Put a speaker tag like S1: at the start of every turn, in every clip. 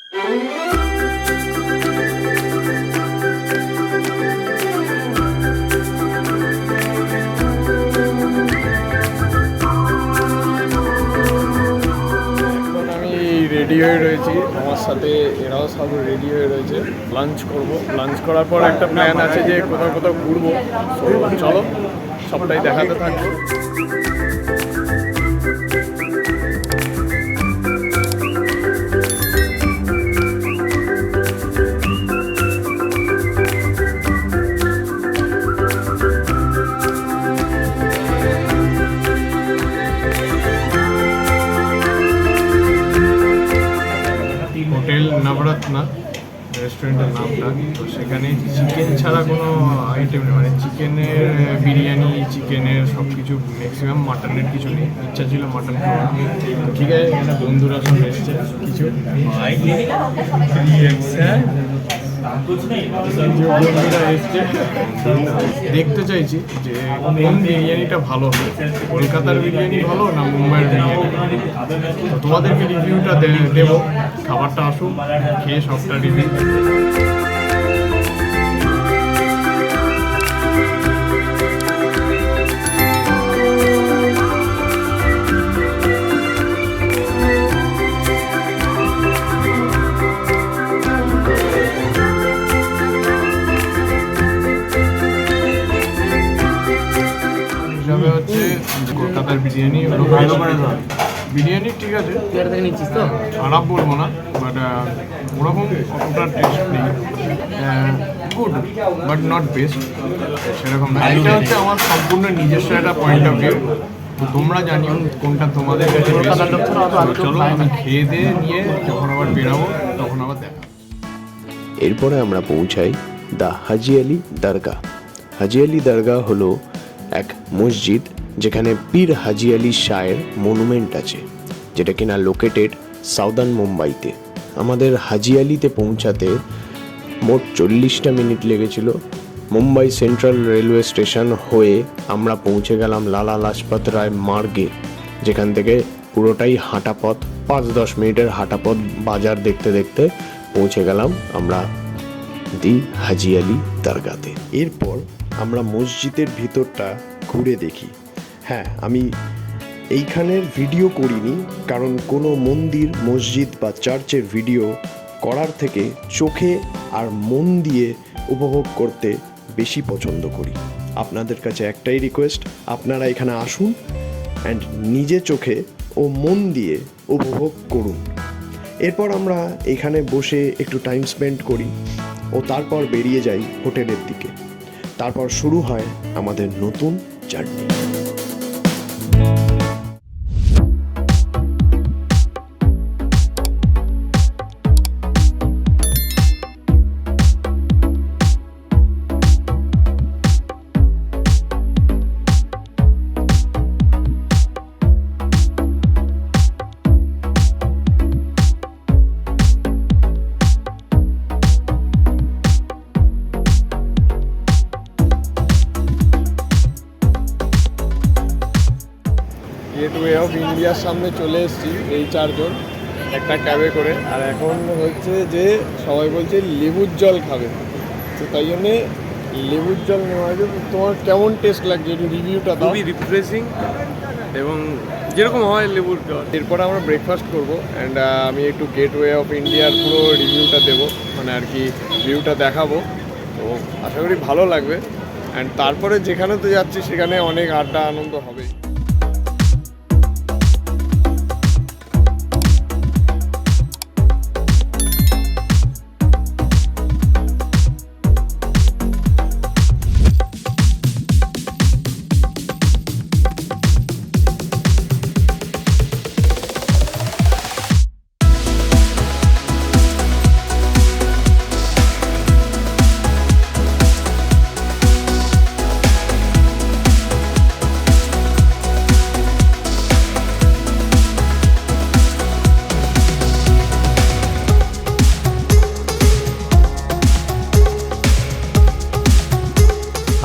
S1: Ready হয়ে রয়েছি, আমার সাথে এরাও সব রেডি হয়ে রয়েছে। লাঞ্চ করব, লাঞ্চ করার পর একটা প্ল্যান আছে যে কোথাও কোথাও ঘুরবো। চলো সবটাই দেখাতে থাকবো। হোটেল নবরত্না রেস্টুরেন্টের নামটা, তো সেখানে চিকেন ছাড়া কোনো আইটেম নেই, মানে চিকেনের বিরিয়ানি, চিকেনের সব কিছু, ম্যাক্সিমাম মাটনের কিছু নেই। ইচ্ছা ছিল মাটন খাওয়া, ঠিক আছে। এখানে বন্ধুরা সব এসছে, কিছু বন্ধুরা এসছে, দেখতে চাইছি যে কোন বিরিয়ানিটা ভালো হবে, কলকাতার বিরিয়ানি ভালো না মুম্বাইয়ের বিরিয়ানি। তো তোমাদেরকে রিভিউটা দেবো, খাবারটা আসুন, খেয়ে সবটা রিভিউ। হিসাবে হচ্ছে কলকাতার বিরিয়ানি বিরিয়ানি ঠিক আছে, নিচ্ছিস তো খারাপ বলবো না, বাট ওরকম অতটা টেস্ট নেই, গুড বাট নট বেস্ট সেরকম না। এটা হচ্ছে আমার সম্পূর্ণ নিজস্ব একটা পয়েন্ট অফ ভিউ, তো তোমরা জানিও কোনটা তোমাদের কাছে। চলো আমি খেয়ে দিয়ে নিয়ে যখন আবার বেরাবো তখন আবার দেখা।
S2: এরপরে আমরা পৌঁছাই দ্য হাজি আলী দরগা। হাজি আলী দরগা হলো এক মসজিদ যেখানে পীর হাজি আলী শাহের মনুমেন্ট আছে, যেটা কিনা লোকেটেড সাউদার্ন মুম্বাইতে। আমাদের হাজি আলীতে পৌঁছাতে মোট 40টা মিনিট লেগেছিল। মুম্বাই সেন্ট্রাল রেলওয়ে স্টেশন হয়ে আমরা পৌঁছে গেলাম লালা লাজপত রায় মার্গে, যেখান থেকে পুরোটাই হাঁটা পথ, 5-10 মিনিটের হাঁটা পথ। বাজার দেখতে দেখতে পৌঁছে গেলাম আমরা দি হাজি আলী দরগাতে। এরপর আমরা মসজিদের ভিতরটা ঘুরে দেখি। হ্যাঁ, আমি এইখানের ভিডিও করিনি, কারণ কোনো মন্দির, মসজিদ বা চার্চের ভিডিও করার থেকে চোখে আর মন দিয়ে উপভোগ করতে বেশি পছন্দ করি। আপনাদের কাছে একটাই রিকোয়েস্ট, আপনারা এখানে আসুন অ্যান্ড নিজে চোখে ও মন দিয়ে উপভোগ করুন। এরপর আমরা এখানে বসে একটু টাইম স্পেন্ড করি ও তারপর বেরিয়ে যাই হোটেলের দিকে। তারপর শুরু হয় আমাদের নতুন জার্নি।
S1: গেটওয়ে অফ ইন্ডিয়ার সামনে চলে এসেছি এই 4 জন একটা ক্যাবে করে। আর এখন হচ্ছে যে সবাই বলছে লেবুর জল খাবে, তো তাই জন্যে লেবুর জল নেওয়া হয়েছে। তোমার কেমন টেস্ট লাগছে একটু রিভিউটা দাও।
S3: খুবই রিফ্রেশিং এবং যেরকম হয় লেবুর জল।
S1: এরপরে আমরা ব্রেকফাস্ট করবো অ্যান্ড আমি একটু গেটওয়ে অফ ইন্ডিয়ার পুরো রিভিউটা দেবো, মানে আর কি ভিউটা দেখাবো। তো আশা করি ভালো লাগবে। অ্যান্ড তারপরে যেখানে তো যাচ্ছি সেখানে অনেক আড্ডা আনন্দ হবে।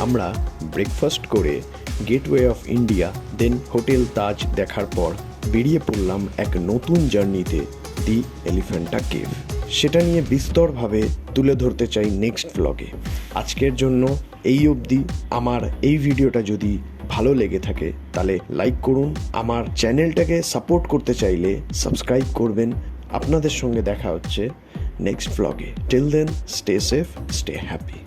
S2: আমরা ব্রেকফাস্ট করে gateway of India then hotel Taj দেখার পর বেরিয়ে পড়লাম এক নতুন জার্নিতে, দি এলিফ্যান্টা কেভ। সেটা নিয়ে বিস্তরভাবে তুলে ধরতে চাই নেক্সট ব্লগে। আজকের জন্য এই অবধি। আমার এই ভিডিওটা যদি ভালো লেগে থাকে তাহলে লাইক করুন, আমার চ্যানেলটাকে সাপোর্ট করতে চাইলে সাবস্ক্রাইব করবেন। আপনাদের সঙ্গে দেখা হচ্ছে নেক্সট ব্লগে। Till then, stay safe, stay happy.